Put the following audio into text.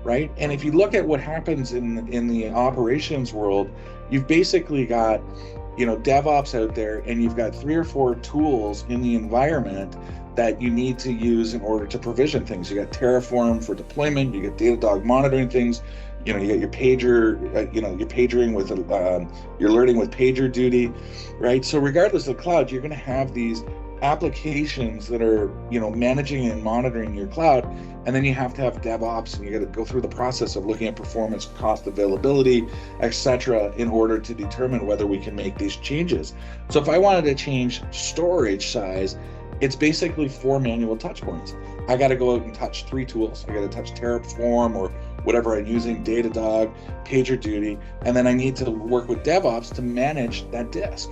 right? And if you look at what happens in the operations world, you've basically got, DevOps out there, and you've got 3 or 4 tools in the environment that you need to use in order to provision things. You got Terraform for deployment, you got Datadog monitoring things, you got your pager, you're pagering with, you're alerting with PagerDuty, right? So regardless of the cloud, you're going to have these applications that are, managing and monitoring your cloud. And then you have to have DevOps, and you got to go through the process of looking at performance, cost, availability, etc., in order to determine whether we can make these changes. So if I wanted to change storage size, it's basically 4 manual touch points. I got to go out and touch 3 tools. I got to touch Terraform or whatever I'm using, Datadog, PagerDuty, and then I need to work with DevOps to manage that disk.